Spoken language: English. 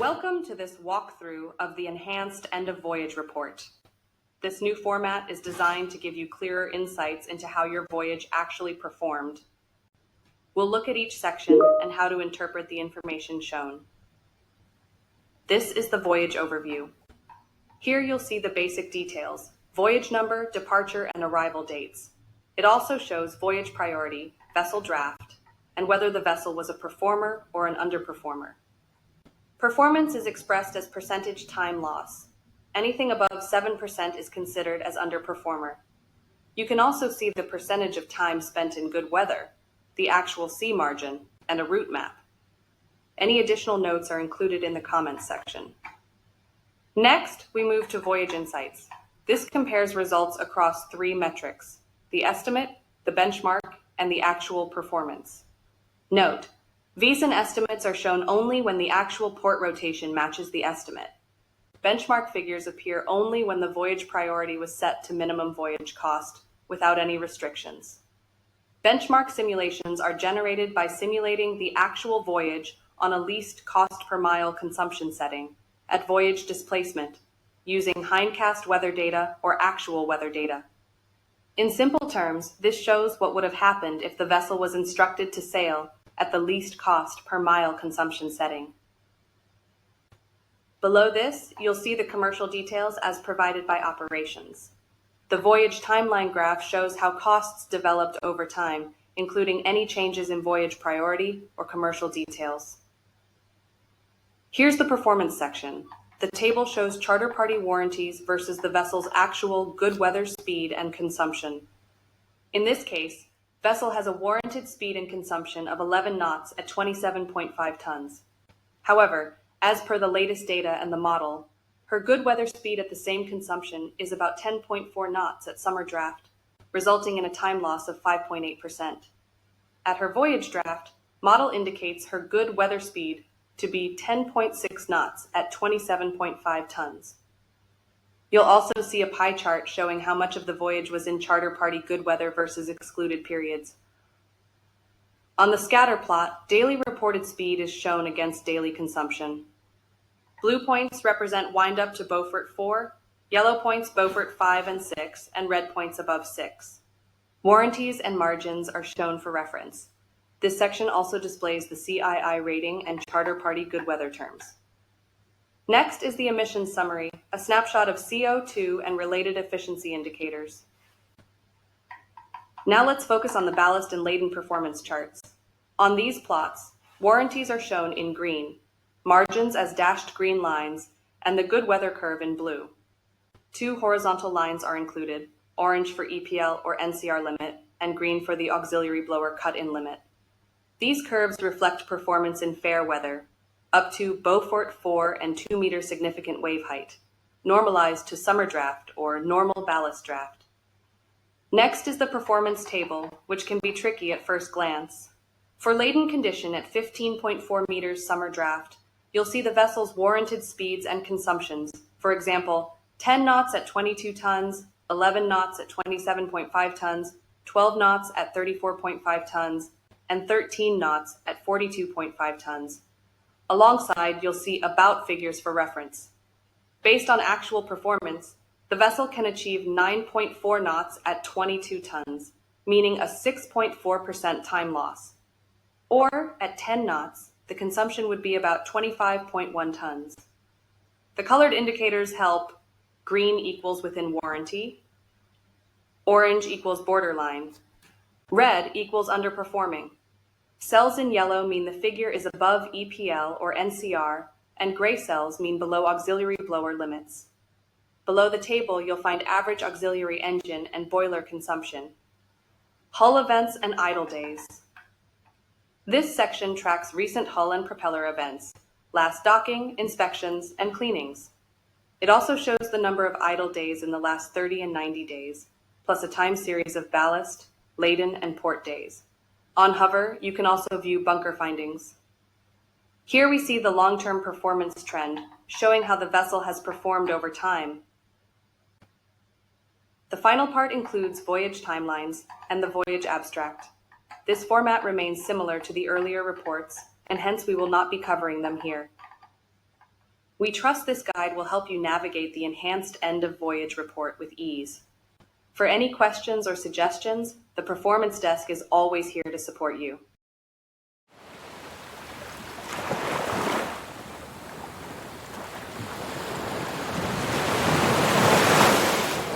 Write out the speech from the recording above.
Welcome to this walkthrough of the enhanced end of voyage report. This new format is designed to give you clearer insights into how your voyage actually performed. We'll look at each section and how to interpret the information shown. This is the voyage overview. Here you'll see the basic details: voyage number, departure, and arrival dates. It also shows voyage priority, vessel draft, and whether the vessel was a performer or an underperformer. Performance is expressed as percentage time loss. Anything above 7% is considered as underperformer. You can also see the percentage of time spent in good weather, the actual sea margin, and a route map. Any additional notes are included in the comments section. Next, we move to Voyage Insights. This compares results across three metrics: the estimate, the benchmark, and the actual performance. Note: VEASAN estimates are shown only when the actual port rotation matches the estimate. Benchmark figures appear only when the voyage priority was set to minimum voyage cost, without any restrictions. Benchmark simulations are generated by simulating the actual voyage on a least cost per mile consumption setting at voyage displacement, using hindcast weather data or actual weather data. In simple terms, this shows what would have happened if the vessel was instructed to sail at the least cost per mile consumption setting. Below this, you'll see the commercial details as provided by operations. The voyage timeline graph shows how costs developed over time, including any changes in voyage priority or commercial details. Here's the performance section. The table shows charter party warranties versus the vessel's actual good weather speed and consumption. In this case, vessel has a warranted speed and consumption of 11 knots at 27.5 tons. However, as per the latest data and the model, her good weather speed at the same consumption is about 10.4 knots at summer draft, resulting in a time loss of 5.8%. At her voyage draft, model indicates her good weather speed to be 10.6 knots at 27.5 tons. You'll also see a pie chart showing how much of the voyage was in charter party good weather versus excluded periods. On the scatter plot, daily reported speed is shown against daily consumption. Blue points represent wind up to Beaufort 4, yellow points Beaufort 5 and 6, and red points above 6. Warranties and margins are shown for reference. This section also displays the CII rating and charter party good weather terms. Next is the emissions summary, a snapshot of CO2 and related efficiency indicators. Now let's focus on the ballast and laden performance charts. On these plots, warranties are shown in green, margins as dashed green lines, and the good weather curve in blue. Two horizontal lines are included, orange for EPL or NCR limit, and green for the auxiliary blower cut-in limit. These curves reflect performance in fair weather, up to Beaufort 4 and 2 meter significant wave height, normalized to summer draft or normal ballast draft. Next is the performance table, which can be tricky at first glance. For laden condition at 15.4 meters summer draft, you'll see the vessel's warranted speeds and consumptions. For example, 10 knots at 22 tons, 11 knots at 27.5 tons, 12 knots at 34.5 tons, and 13 knots at 42.5 tons. Alongside, you'll see about figures for reference. Based on actual performance, the vessel can achieve 9.4 knots at 22 tons, meaning a 6.4% time loss. Or, at 10 knots, the consumption would be about 25.1 tons. The colored indicators help: green equals within warranty, orange equals borderline, red equals underperforming. Cells in yellow mean the figure is above EPL or NCR, and gray cells mean below auxiliary blower limits. Below the table, you'll find average auxiliary engine and boiler consumption, hull events, and idle days. This section tracks recent hull and propeller events, last docking, inspections, and cleanings. It also shows the number of idle days in the last 30 and 90 days, plus a time series of ballast, laden, and port days. On hover, you can also view bunker findings. Here we see the long-term performance trend, showing how the vessel has performed over time. The final part includes voyage timelines and the voyage abstract. This format remains similar to the earlier reports, and hence we will not be covering them here. We trust this guide will help you navigate the enhanced end of voyage report with ease. For any questions or suggestions, the Performance Desk is always here to support you.